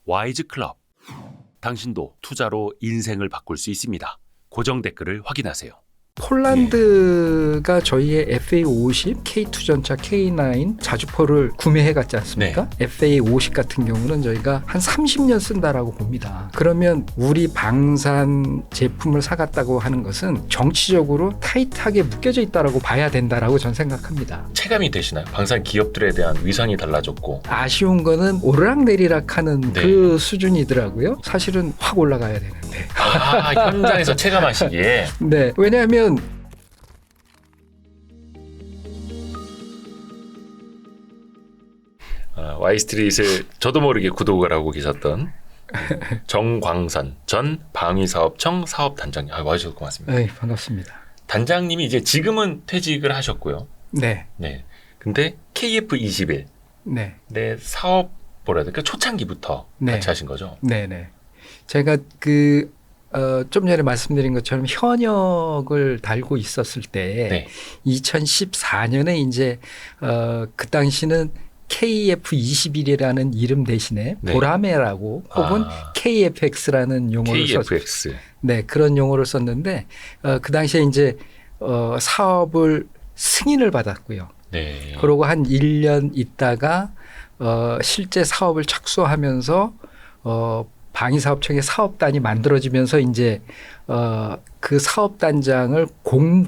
와이즈 클럽. 당신도 투자로 인생을 바꿀 수 있습니다. 고정 댓글을 확인하세요. 폴란드가 저희의 FA50, K2 전차 K9 자주포를 구매해 갔지 않습니까? 네. FA50 같은 경우는 저희가 한 30년 쓴다라고 봅니다. 그러면 우리 방산 제품을 사갔다고 하는 것은 정치적으로 타이트하게 묶여져 있다라고 봐야 된다라고 전 생각합니다. 체감이 되시나요? 방산 기업들에 대한 위상이 달라졌고. 아쉬운 거는 오르락내리락 하는 네. 그 수준이더라고요. 사실은 확 올라가야 되는데. 현장에서 체감하시기에. 네, 왜냐하면 와이스트릿을 저도 모르게 구독을 하고 계셨던 정광선 전 방위사업청 사업단장님 와주셔서 고맙습니다. 네, 반갑습니다. 단장님이 이제 지금은 퇴직을 하셨고요. 네, 네. 근데 KF21 네, 내 사업 뭐라 해야 될까 초창기부터 네. 같이 하신 거죠. 네, 네. 제가 좀 전에 말씀드린 것처럼 현역을 달고 있었을 때 네. 2014년에 이제 그 당시는 KF21이라는 이름 대신에 네. 보라매라고 혹은 KFX라는 용어를 썼어요. KFX. 네, 그런 용어를 썼는데 그 당시에 이제 사업을 승인을 받았고요. 네. 그러고 한 1년 있다가 실제 사업을 착수하면서 방위사업청의 사업단이 만들어지면서 이제 그 사업단장을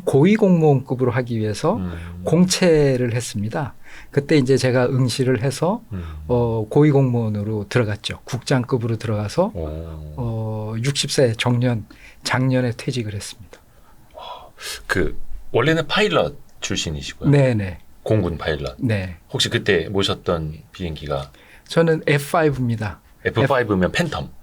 고위공무원급으로 하기 위해서 공채를 했습니다. 그때 이제 제가 응시를 해서 고위공무원으로 들어갔죠. 국장급으로 들어가서 60세 작년에 퇴직을 했습니다. 그 원래는 파일럿 출신이시고요. 네네. 공군 파일럿. 네. 혹시 그때 모셨던 비행기가 저는 F5입니다. F5면 팬텀.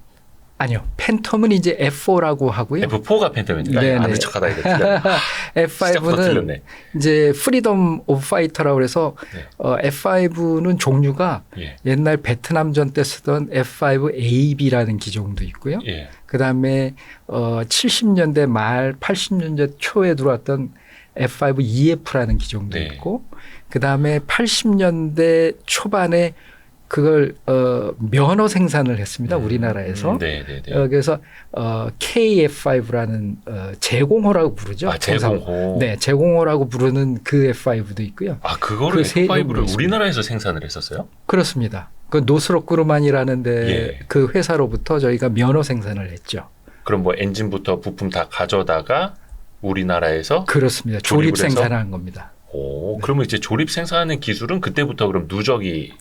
아니요. 팬텀은 이제 F4라고 하고요. F4가 팬텀이니까 네네. 아는 척하다 이거 시작부터 F5는 틀렸네. 이제 프리덤 오브 파이터라고 그래서 네. F5는 종류가 예. 옛날 베트남전 때 쓰던 F5AB라는 기종도 있고요. 예. 그다음에 70년대 말 80년대 초에 들어왔던 F5EF라는 기종도 네. 있고 그다음에 80년대 초반에 그걸 면허 생산을 했습니다. 우리나라에서. 네, 네, 네. 그래서 KF5라는 제공호라고 부르죠. 제공호. 네, 제공호라고 부르는 그 F5도 있고요. 그거를 그 세 F5를 종류가 우리나라에서 생산을 했었어요? 그렇습니다. 그 노스록 그루만이라는 데 예. 그 회사로부터 저희가 면허 생산을 했죠. 그럼 뭐 엔진부터 부품 다 가져다가 우리나라에서 그렇습니다. 조립을 조립 해서? 생산한 겁니다. 그러면 이제 조립 생산하는 기술은 그때부터 그럼 누적이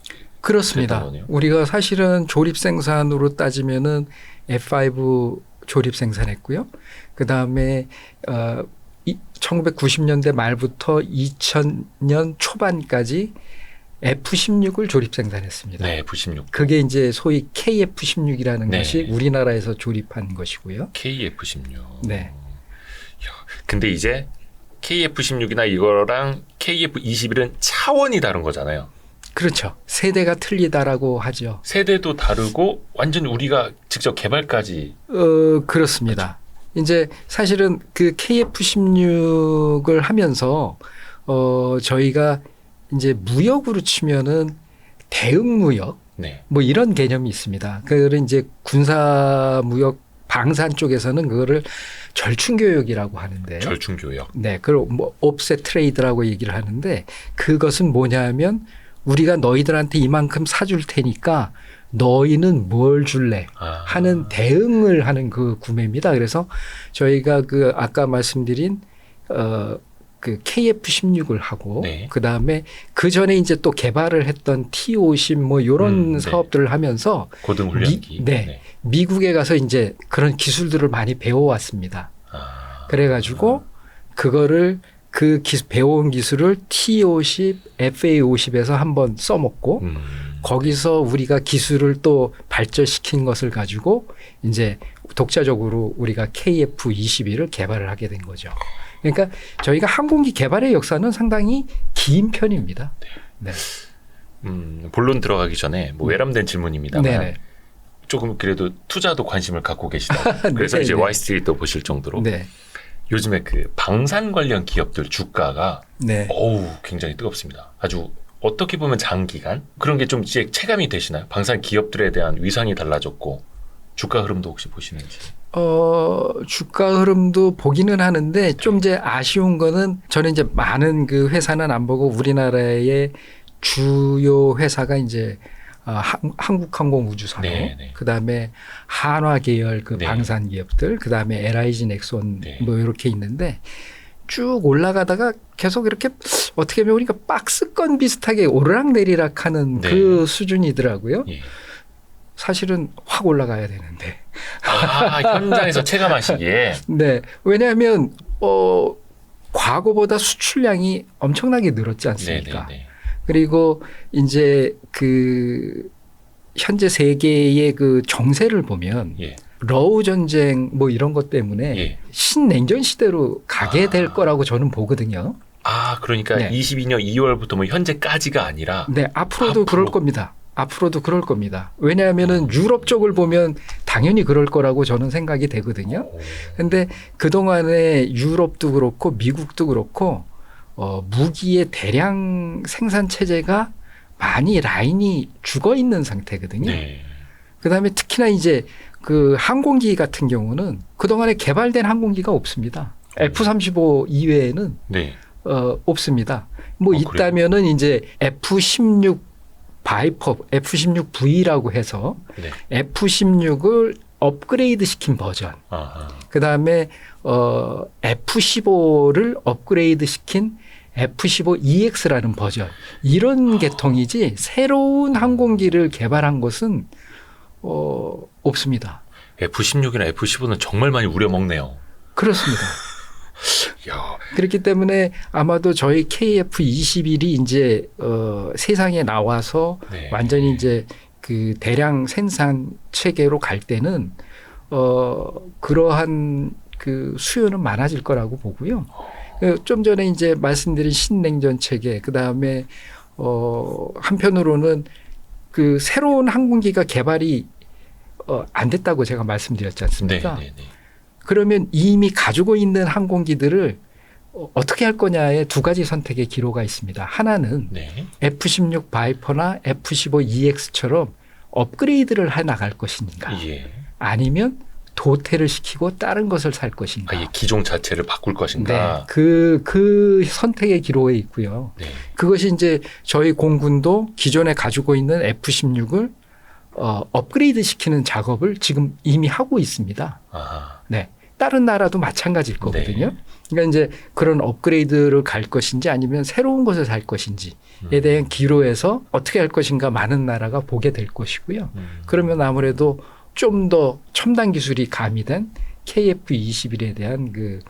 그렇습니다. 됐던 거네요? 우리가 사실은 조립 생산으로 따지면은 F5 조립 생산했고요. 그 다음에 1990년대 말부터 2000년 초반까지 F16을 조립 생산했습니다. 네, F16. 그게 이제 소위 KF16이라는 네. 것이 우리나라에서 조립한 것이고요. KF16. 네. 근데 이제 KF16이나 이거랑 KF21은 차원이 다른 거잖아요. 그렇죠. 세대가 틀리다라고 하죠. 세대도 다르고 완전 우리가 직접 개발까지. 그렇습니다. 이제 사실은 그 KF16을 하면서 저희가 이제 무역으로 치면은 대응 무역 네. 뭐 이런 개념이 있습니다. 그거를 이제 군사 무역 방산 쪽에서는 그거를 절충교역이라고 하는데. 절충교역. 네, 그걸 뭐 옵셋 트레이드라고 얘기를 하는데 그것은 뭐냐면 우리가 너희들한테 이만큼 사줄 테니까 너희는 뭘 줄래 하는 대응을 하는 그 구매입니다. 그래서 저희가 그 아까 말씀드린 그 KF16을 하고 네. 그다음에 그 전에 이제 또 개발을 했던 T50 뭐 요런 네. 사업들을 하면서 고등훈련기. 미국에 가서 이제 그런 기술들을 많이 배워왔습니다. 그래가지고 그거를 배워온 기술을 T50, FA50에서 한번 써먹고 거기서 우리가 기술을 또 발전시킨 것을 가지고 이제 독자적으로 우리가 KF21을 개발을 하게 된 거죠. 그러니까 저희가 항공기 개발의 역사는 상당히 긴 편입니다. 네. 본론 들어가기 전에 뭐 외람된 질문입니다만 네네. 조금 그래도 투자도 관심을 갖고 계시다. 그래서 이제 와이스트리트도 보실 정도로 네. 요즘에 그 방산 관련 기업들 주가가 네. 굉장히 뜨겁습니다. 아주 어떻게 보면 장기간 그런 게 좀 이제 체감이 되시나요? 방산 기업들에 대한 위상이 달라졌고 주가 흐름도 혹시 보시는지? 주가 흐름도 보기는 하는데 좀 이제 아쉬운 거는 저는 이제 많은 그 회사는 안 보고 우리나라의 주요 회사가 이제 한국항공우주산업, 네, 네. 그다음에 한화 계열 그 네. 방산 기업들, 그다음에 LIG 넥손 네. 뭐 이렇게 있는데 쭉 올라가다가 계속 이렇게 어떻게 보면 우리가 박스권 비슷하게 오르락내리락하는 네. 그 수준이더라고요. 예. 사실은 확 올라가야 되는데. 현장에서 체감하시기에 네. 왜냐하면 과거보다 수출량이 엄청나게 늘었지 않습니까? 네네네. 그리고 이제 그 현재 세계의 그 정세를 보면 예. 러우 전쟁 뭐 이런 것 때문에 예. 신냉전 시대로 가게 될 아. 거라고 저는 보거든요. 그러니까 네. 22년 2월부터 뭐 현재까지가 아니라 네, 앞으로도 앞으로. 그럴 겁니다. 앞으로도 그럴 겁니다. 왜냐하면은 유럽 쪽을 보면 당연히 그럴 거라고 저는 생각이 되거든요. 근데 그동안에 유럽도 그렇고 미국도 그렇고 무기의 대량 생산 체제가 많이 라인이 죽어 있는 상태거든요. 네. 그다음에 특히나 이제 그 항공기 같은 경우는 그동안에 개발된 항공기가 없습니다. F-35 이외에는 네. 없습니다. 뭐 그래요? 있다면은 이제 F-16 바이퍼, F-16V라고 해서 네. F-16을 업그레이드 시킨 버전. 아하. 그다음에 F-15를 업그레이드 시킨 F-15EX라는 버전. 이런 계통이지 새로운 항공기를 개발한 것은 없습니다. F-16이나 F-15는 정말 많이 우려먹네요. 그렇습니다. 야. 그렇기 때문에 아마도 저희 KF-21이 이제 세상에 나와서 네. 완전히 이제 그 대량 생산 체계로 갈 때는 그러한 그 수요는 많아질 거라고 보고요. 좀 전에 이제 말씀드린 신냉전 체계, 그 다음에 한편으로는 그 새로운 항공기가 개발이 안 됐다고 제가 말씀드렸지 않습니까? 네, 네, 네. 그러면 이미 가지고 있는 항공기들을 어떻게 할 거냐에 두 가지 선택의 기로가 있습니다. 하나는 네. F-16 바이퍼나 F-15EX처럼 업그레이드를 해 나갈 것인가, 예. 아니면 도태를 시키고 다른 것을 살 것인가. 아예 기종 자체를 바꿀 것인가. 네, 그 선택의 기로에 있고요. 네. 그것이 이제 저희 공군도 기존에 가지고 있는 F-16을 업그레이드 시키는 작업을 지금 이미 하고 있습니다. 아하. 네. 다른 나라도 마찬가지일 거거든요. 네. 그러니까 이제 그런 업그레이드를 갈 것인지 아니면 새로운 것을 살 것인지에 대한 기로에서 어떻게 할 것인가 많은 나라가 보게 될 것이고요. 그러면 아무래도 좀 더 첨단 기술이 가미된 KF-21에 대한 그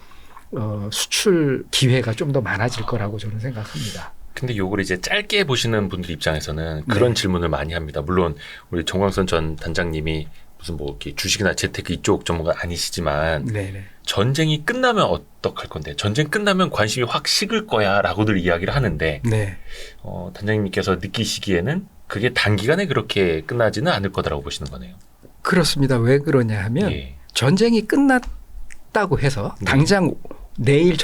수출 기회가 좀 더 많아질 거라고 저는 생각합니다. 근데 요걸 이제 짧게 보시는 분들 입장에서는 그런 질문을 많이 합니다. 물론 우리 정광선 전 단장님이 무슨 뭐 이렇게 주식이나 재테크 이쪽 전문가 아니시지만 네네. 전쟁이 끝나면 어떡할 건데 전쟁 끝나면 관심이 확 식을 거야라고들 이야기를 하는데 네. 단장님께서 느끼시기에는 그게 단기간에 그렇게 끝나지는 않을 거다라고 보시는 거네요. 그렇습니다. 왜 그러냐 하면 예. 전쟁이 끝났다고 해서 네. 당장 내일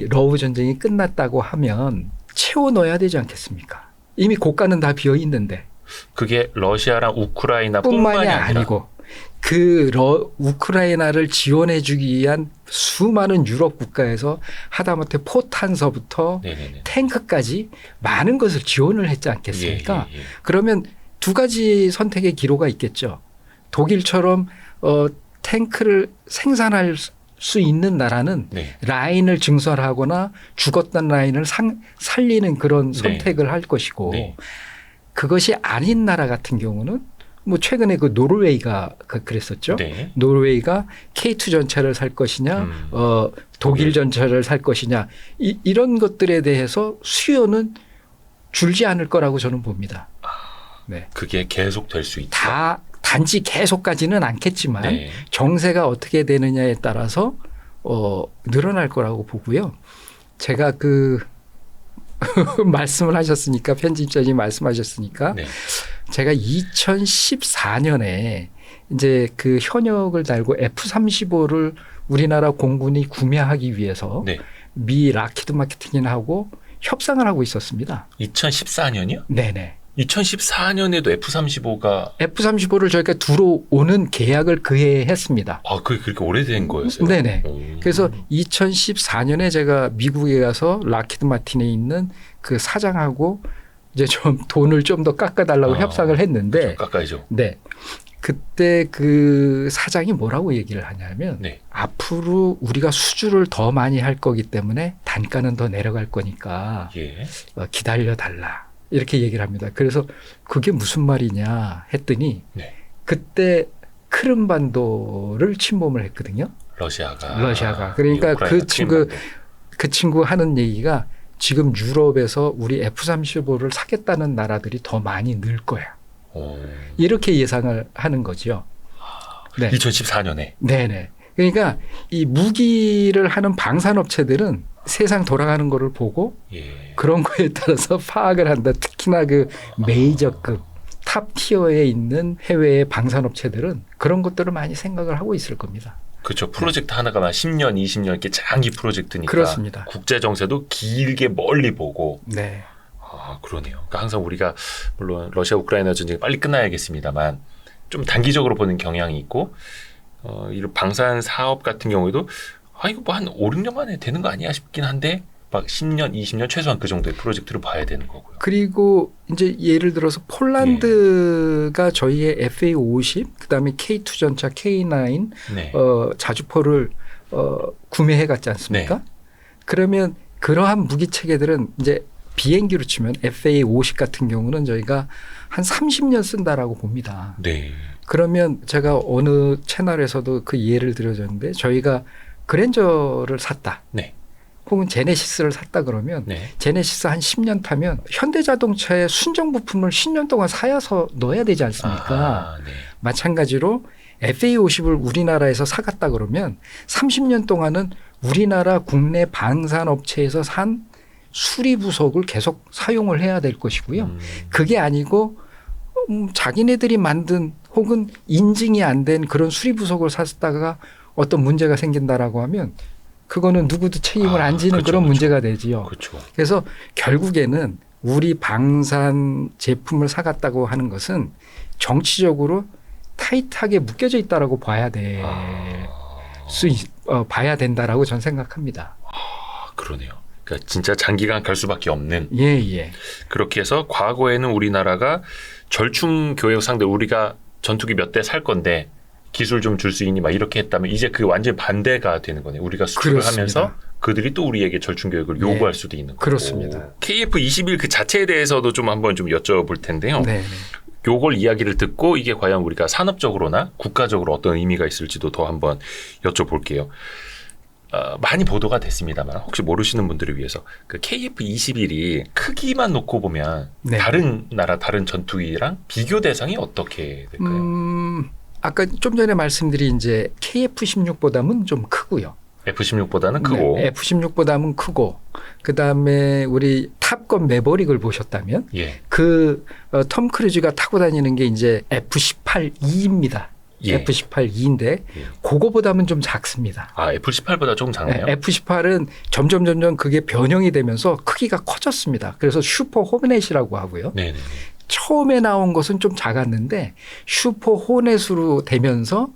러우 전쟁이 끝났다고 하면 채워 넣어야 되지 않겠습니까? 이미 고가는 다 비어 있는데. 그게 러시아랑 우크라이나 뿐만이 뿐만이 아니라 아니고 우크라이나를 지원해 주기 위한 수많은 유럽 국가에서 하다못해 포탄서부터 네네네. 탱크까지 많은 것을 지원을 했지 않겠습니까? 예, 예, 예. 그러면 두 가지 선택의 기로가 있겠죠. 독일처럼 탱크를 생산할 수 있는 나라는 네. 라인을 증설하거나 죽었던 라인을 살리는 그런 네. 선택을 할 것이고 네. 그것이 아닌 나라 같은 경우는 뭐 최근에 그 노르웨이가 그랬었죠. 네. 노르웨이가 K2 전차를 살 것이냐, 독일 전차를 살 것이냐 이런 것들에 대해서 수요는 줄지 않을 거라고 저는 봅니다. 네. 그게 계속 될 수 있다. 다 단지 계속까지는 않겠지만 네. 정세가 어떻게 되느냐에 따라서 늘어날 거라고 보고요. 제가 말씀을 하셨으니까 편집자님 말씀하셨으니까 네. 제가 2014년에 이제 그 현역을 달고 F-35를 우리나라 공군이 구매하기 위해서 네. 미 락히드 마티틴하고 협상을 하고 있었습니다. 2014년이요? 네네. 2014년에도 F-35가 F-35를 저희가 들어오는 계약을 그해 했습니다. 그게 그렇게 오래된 거였어요? 네네. 오. 그래서 2014년에 제가 미국에 가서 락히드 마틴에 있는 그 사장하고 이제 좀 돈을 좀 더 깎아달라고 협상을 했는데, 깎아야죠. 네. 그때 그 사장이 뭐라고 얘기를 하냐면, 네. 앞으로 우리가 수주를 더 많이 할 거기 때문에 단가는 더 내려갈 거니까 예. 기다려 달라. 이렇게 얘기를 합니다. 그래서 그게 무슨 말이냐 했더니 네. 그때 크림반도를 침범을 했거든요. 러시아가. 그러니까 우크라이나 그 친구 하는 얘기가 지금 유럽에서 우리 F-35를 사겠다는 나라들이 더 많이 늘 거야. 이렇게 예상을 하는 거죠. 네. 2014년에. 네네. 그러니까 이 무기를 하는 방산업체들은 세상 돌아가는 거를 보고 예. 그런 거에 따라서 파악을 한다. 특히나 그 메이저급 탑 티어에 있는 해외의 방산업체들은 그런 것들을 많이 생각을 하고 있을 겁니다. 그렇죠. 프로젝트 하나가 막 10년, 20년 이렇게 장기 프로젝트니까. 그렇습니다. 국제 정세도 길게 멀리 보고. 네. 그러네요. 그러니까 항상 우리가 물론 러시아 우크라이나 전쟁이 빨리 끝나야겠습니다만 좀 단기적으로 보는 경향이 있고 이런 방산 사업 같은 경우에도 이거 뭐 한 5, 6년 만에 되는 거 아니야 싶긴 한데 막 10년, 20년 최소한 그 정도의 프로젝트를 봐야 되는 거고요. 그리고 이제 예를 들어서 폴란드가 저희의 FA-50 그다음에 K2 전차 K9 네. 자주포를 구매해 갔지 않습니까? 네. 그러면 그러한 무기 체계들은 이제 비행기로 치면 FA-50 같은 경우는 저희가 한 30년 쓴다라고 봅니다. 네. 그러면 제가 어느 채널에서도 그 예를 들어줬는데 저희가 그랜저를 샀다. 네. 혹은 제네시스를 샀다 그러면 네. 제네시스 한 10년 타면 현대자동차의 순정 부품을 10년 동안 사야서 넣어야 되지 않습니까? 네. 마찬가지로 FA-50을 우리나라에서 사갔다 그러면 30년 동안은 우리나라 국내 방산업체에서 산 수리부속을 계속 사용을 해야 될 것이고요. 그게 아니고 자기네들이 만든 혹은 인증이 안 된 그런 수리부속을 샀다가 어떤 문제가 생긴다라고 하면 그거는 누구도 책임을 안 지는 그렇죠, 그런 그렇죠. 문제가 되지요. 그렇죠. 그래서 결국에는 우리 방산 제품을 사갔다고 하는 것은 정치적으로 타이트하게 묶여져 있다라고 봐야 봐야 된다라고 저는 생각합니다. 그러네요. 그러니까 진짜 장기간 갈 수밖에 없는. 예. 그렇게 해서 과거에는 우리나라가 절충 교역 상대 우리가 전투기 몇 대 살 건데 기술 좀 줄 수 있니 막 이렇게 했다면 이제 그 완전 반대가 되는 거네요. 우리가 수출을 그렇습니다. 하면서 그들이 또 우리에게 절충 교역을 요구할 수도 있는 거고. 그렇습니다. KF-21 그 자체에 대해서도 좀 한번 좀 여쭤볼 텐데요. 네. 요걸 이야기를 듣고 이게 과연 우리가 산업적으로나 국가적으로 어떤 의미가 있을지도 더 한번 여쭤볼게요. 많이 보도가 됐습니다만 혹시 모르시는 분들을 위해서 그 KF-21이 크기만 놓고 보면 네. 다른 나라 다른 전투기랑 비교 대상이 어떻게 될까요? 아까 좀 전에 말씀드린 이제 KF-16보다는 좀 크고요. F-16보다는 크고. 네, F-16보다는 크고 그다음에 우리 탑건 매버릭을 보셨다면 예. 그 톰 크루즈가 타고 다니는 게 이제 F-18E입니다. 예. F-18E인데 예. 그거보다는 좀 작습니다. F-18보다 조금 작나요? 네, F-18은 점점 그게 변형이 되면서 크기가 커졌습니다. 그래서 슈퍼 호넷이라고 하고요. 네네. 처음에 나온 것은 좀 작았는데 슈퍼 호넷으로 되면서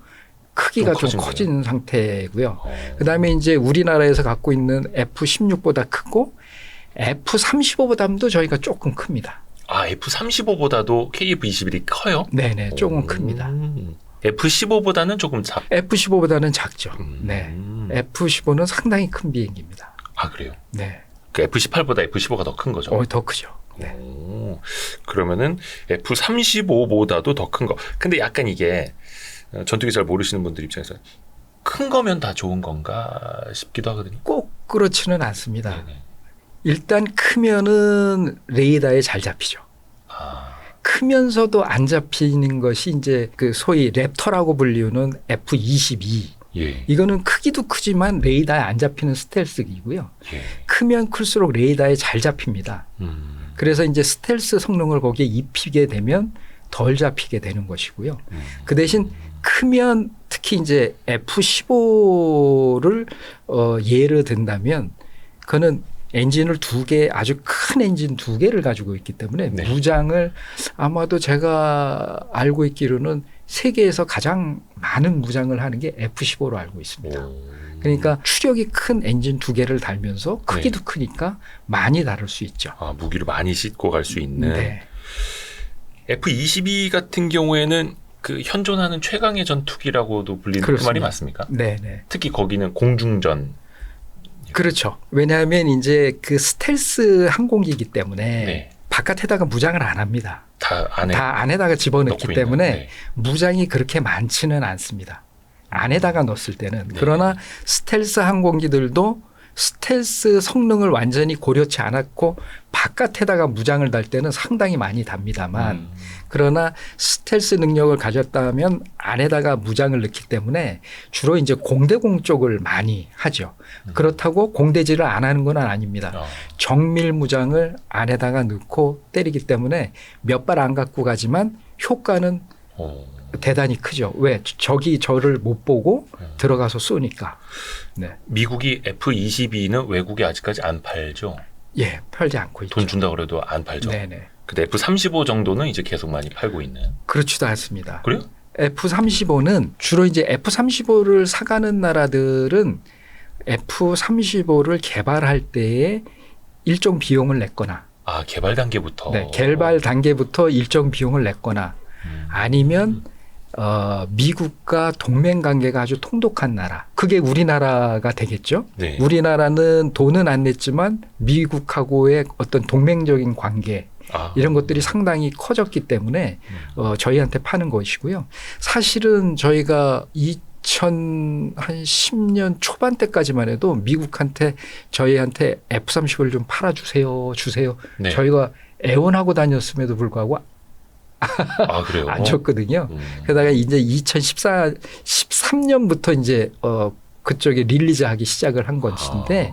크기가 좀 커진 상태고요. 그다음에 이제 우리나라에서 갖고 있는 F-16보다 크고 F-35보다도 저희가 조금 큽니다. F-35보다도 KF-21이 커요? 네네, 조금 큽니다. F-15보다는 조금 F-15보다는 작죠. 네, F-15는 상당히 큰 비행기입니다. 그래요? 네, 그 F-18보다 F-15가 더 큰 거죠? 더 크죠. 네. 그러면은 F-35보다도 더 큰 거. 근데 약간 이게 전투기 잘 모르시는 분들 입장에서 큰 거면 다 좋은 건가 싶기도 하거든요. 꼭 그렇지는 않습니다. 네네. 일단 크면은 레이더에 잘 잡히죠. 크면서도 안 잡히는 것이 이제 그 소위 랩터라고 불리우는 F-22. 예. 이거는 크기도 크지만 레이더에 안 잡히는 스텔스기고요. 예. 크면 클수록 레이더에 잘 잡힙니다. 그래서 이제 스텔스 성능을 거기에 입히게 되면 덜 잡히게 되는 것이고요. 그 대신 크면 특히 이제 F-15를 예를 든다면 그거는 엔진을 두 개, 아주 큰 엔진 두 개를 가지고 있기 때문에 네. 무장을 아마도 제가 알고 있기로는 세계에서 가장 많은 무장을 하는 게 F-15로 알고 있습니다. 그러니까 추력이 큰 엔진 두 개를 달면서 크기도 크니까 많이 다룰 수 있죠. 아, 무기를 많이 싣고 갈 수 있는. 네. F-22 같은 경우에는 그 현존하는 최강의 전투기라고도 불리는 그 그렇습니다. 말이 맞습니까? 네, 네. 특히 거기는 공중전. 그렇죠. 왜냐하면 이제 그 스텔스 항공기이기 때문에 네. 바깥에다가 무장을 안 합니다. 다 안에 다 안에다가 집어넣기 넣고 때문에 있는, 네. 무장이 그렇게 많지는 않습니다. 안에다가 넣었을 때는. 네. 그러나 스텔스 항공기들도 스텔스 성능을 완전히 고려치 않았고 바깥에다가 무장을 달 때는 상당히 많이 답니다만 그러나 스텔스 능력을 가졌다면 안에다가 무장을 넣기 때문에 주로 이제 공대공 쪽을 많이 하죠. 그렇다고 공대지를 안 하는 건 아닙니다. 정밀 무장을 안에다가 넣고 때리기 때문에 몇 발 안 갖고 가지만 효과는 대단히 크죠. 왜? 적이 저를 못 보고 들어가서 쏘니까. 네. 미국이 F-22는 외국에 아직까지 안 팔죠. 예, 팔지 않고 있죠. 돈 준다 그래도 안 팔죠. 네네. 근데 F-35 정도는 이제 계속 많이 팔고 있는. 그렇지도 않습니다. 그래요? F-35는 주로 이제 F-35를 사가는 나라들은 F-35를 개발할 때에 일정 비용을 냈거나 아, 개발 단계부터. 네, 개발 단계부터 일정 비용을 냈거나 아니면 미국과 동맹 관계가 아주 통독한 나라. 그게 우리나라가 되겠죠. 네. 우리나라는 돈은 안 냈지만 미국하고의 어떤 동맹적인 관계 이런 것들이 상당히 커졌기 때문에 저희한테 파는 것이고요. 사실은 저희가 2010년 초반 때까지만 해도 미국한테 저희한테 F-35를 좀 팔아주세요. 주세요. 네. 저희가 애원하고 다녔음에도 불구하고 아, 그래요? 안 줬거든요. 게다가 이제 13년부터 이제 그쪽에 릴리즈하기 시작을 한 것인데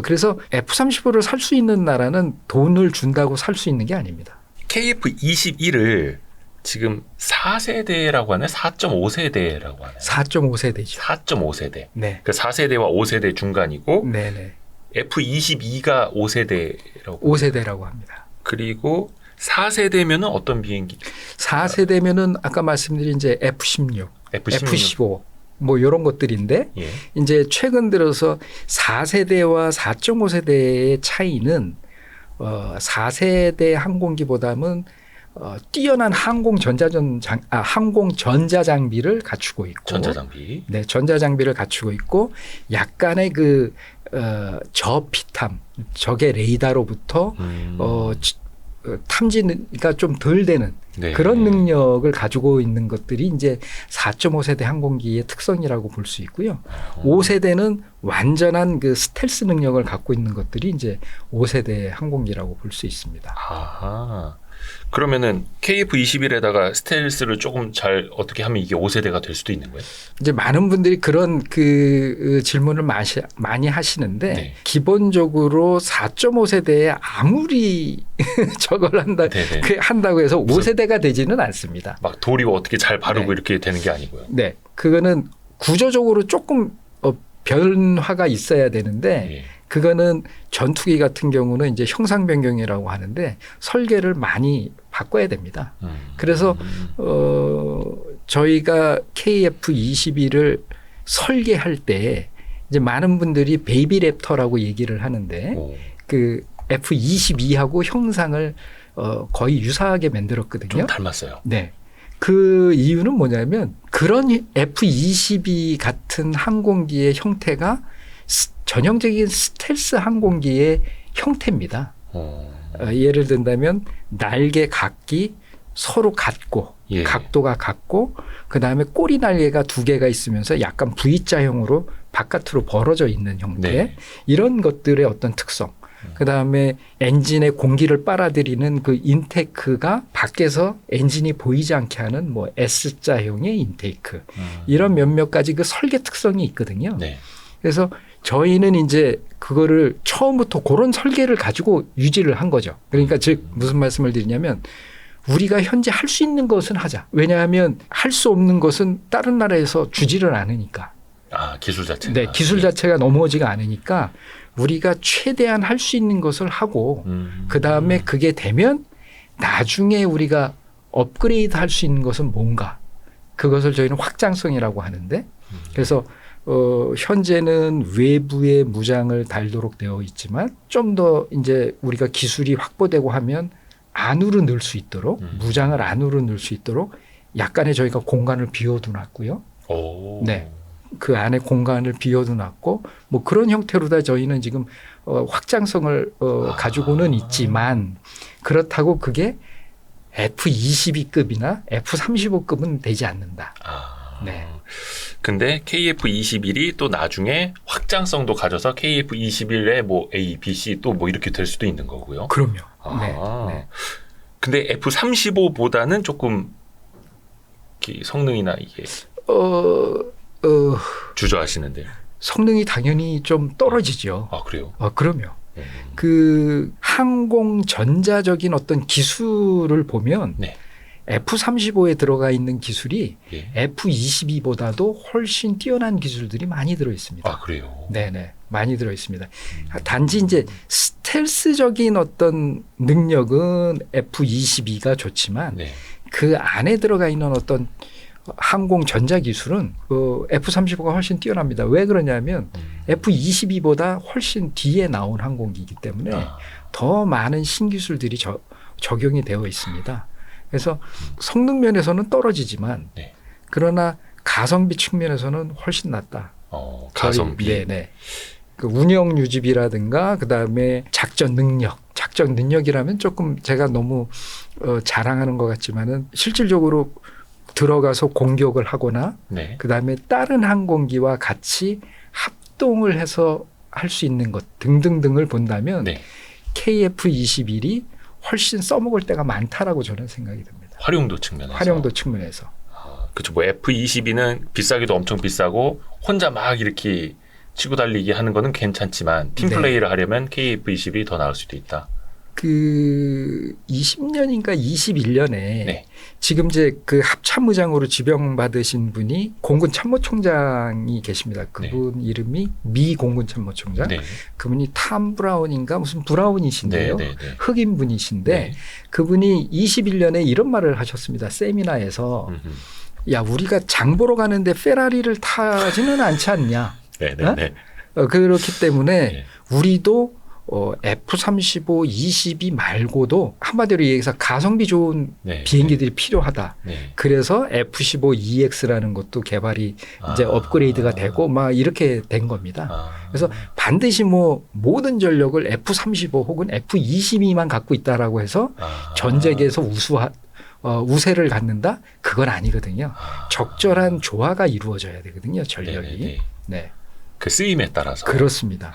그래서 F-35를 살 수 있는 나라는 돈을 준다고 살 수 있는 게 아닙니다. KF-21을 지금 4세대라고 하나요? 4.5세대라고 하나요? 4.5세대죠. 4.5세대. 네. 그 4세대와 5세대 중간이고 네네. F-22가 5세대라고. 5세대라고 합니다. 그리고 4세대면은 어떤 비행기? 4세대면은 아까 말씀드린 이제 F-16, F-16. F-15 뭐 이런 것들인데 예. 이제 최근 들어서 4세대와 4.5세대의 차이는 4세대 항공기보다는 뛰어난 항공 전자 장비를 갖추고 있고, 전자장비. 네, 전자 장비를 갖추고 있고, 약간의 그 저피탐, 적의 레이더로부터 탐지가 좀 덜 되는 네. 그런 능력을 가지고 있는 것들이 이제 4.5세대 항공기의 특성이라고 볼 수 있고요. 5세대는 완전한 그 스텔스 능력을 갖고 있는 것들이 이제 5세대 항공기라고 볼 수 있습니다. 아하. 그러면은 KF-21에다가 스텔스를 조금 잘 어떻게 하면 이게 5세대가 될 수도 있는 거예요? 이제 많은 분들이 그런 그 질문을 많이 하시는데 네. 기본적으로 4.5세대에 아무리 저걸 한다고 해서 5세대가 되지는 않습니다. 막 도리어 어떻게 잘 바르고 네. 이렇게 되는 게 아니고요. 네, 그거는 구조적으로 조금 변화가 있어야 되는데 예. 그거는 전투기 같은 경우는 이제 형상 변경이라고 하는데 설계를 많이 바꿔야 됩니다. 그래서 저희가 KF-22를 설계할 때 이제 많은 분들이 베이비 랩터라고 얘기를 하는데 그 F-22하고 형상을 거의 유사하게 만들었거든요. 좀 닮았어요. 네. 그 이유는 뭐냐면 그런 F-22 같은 항공기의 형태가 전형적인 스텔스 항공기의 형태입니다. 예를 든다면 날개 각기 서로 같고 예. 각도가 같고 그다음에 꼬리 날개가 두 개가 있으면서 약간 V자형으로 바깥으로 벌어져 있는 형태 네. 이런 것들의 어떤 특성 그다음에 엔진에 공기를 빨아들이는 그 인테이크가 밖에서 엔진이 보이지 않게 하는 뭐 S자형의 인테이크 이런 몇몇 가지 그 설계 특성이 있거든요. 네. 그래서 저희는 이제 그거를 처음부터 그런 설계를 가지고 유지를 한 거죠. 그러니까 즉 무슨 말씀을 드리냐면 우리가 현재 할 수 있는 것은 하자. 왜냐하면 할 수 없는 것은 다른 나라에서 주지를 않으니까. 아, 기술 자체가. 네, 기술 자체가 넘어오지가 않으니까 우리가 최대한 할 수 있는 것을 하고 그다음에 그게 되면 나중에 우리가 업그레이드 할 수 있는 것은 뭔가 그것을 저희는 확장성이라고 하는데 그래서 현재는 외부에 무장을 달도록 되어 있지만 좀 더 이제 우리가 기술이 확보되고 하면 안으로 넣을 수 있도록 무장을 안으로 넣을 수 있도록 약간의 저희가 공간을 비워도 놨고요. 오. 네. 그 안에 공간을 비워도 놨고 뭐 그런 형태로 다 저희는 지금 확장성을 가지고는 있지만 그렇다고 그게 F-22급이나 F-35급은 되지 않는다. 네. 근데 KF-21이 또 나중에 확장성도 가져서 KF-21의 뭐 A, B, C 또 뭐 이렇게 될 수도 있는 거고요. 그럼요. 아. 네. 근데 F-35보다는 조금 성능이나 이게 주저하시는데요. 성능이 당연히 좀 떨어지죠. 아, 그래요? 그럼요. 그 항공 전자적인 어떤 기술을 보면 네. F-35에 들어가 있는 기술이 예. F-22보다도 훨씬 뛰어난 기술들이 많이 들어 있습니다. 아, 그래요? 네네. 많이 들어 있습니다. 단지 이제 스텔스적인 어떤 능력은 F-22가 좋지만 네. 그 안에 들어가 있는 어떤 항공 전자 기술은 F-35가 훨씬 뛰어납니다. 왜 그러냐면 F-22보다 훨씬 뒤에 나온 항공기이기 때문에 더 많은 신기술들이 적용이 되어 있습니다. 그래서 성능 면에서는 떨어지지만 네. 그러나 가성비 측면에서는 훨씬 낫다. 가성비. 네네. 그 운영 유지비라든가 그다음에 작전 능력이라면 조금 제가 너무 자랑하는 것 같지만은 실질적으로 들어가서 공격을 하거나 네. 그다음에 다른 항공기와 같이 합동을 해서 할 수 있는 것 등등등을 본다면 네. KF-21이 훨씬 써먹을 때가 많다라고 저는 생각이 듭니다. 활용도 측면에서. 활용도 측면에서. 그렇죠. 뭐 F-22는 비싸기도 엄청 비싸고 혼자 막 이렇게 치고 달리기 하는 거는 괜찮지만 팀 네. 플레이를 하려면 KF-22이 더 나을 수도 있다. 그 20년인가 21년에 네. 지금 이제 그 합참의장으로 지명 받으신 분이 공군 참모총장이 계십니다. 그분 이름이 미 공군 참모총장. 네. 그분이 탐 브라운인가 무슨 브라운이신데요. 네, 네, 네. 흑인 분이신데 네. 그분이 21년에 이런 말을 하셨습니다. 세미나에서 야 우리가 장 보러 가는데 페라리를 타지는 않지 않냐. 네, 네, 어? 네. 그렇기 때문에 네. 우리도 F-35, 22 말고도 한마디로 얘기해서 가성비 좋은 네. 비행기들이 필요하다. 네. 그래서 F-15EX라는 것도 개발이 이제 업그레이드가 되고 막 이렇게 된 겁니다. 그래서 반드시 뭐 모든 전력을 F-35 혹은 F-22만 갖고 있다라고 해서 전쟁에서 우세를 갖는다? 그건 아니거든요. 적절한 조화가 이루어져야 되거든요. 전력이. 네, 네, 네. 네. 그 쓰임에 따라서. 그렇습니다.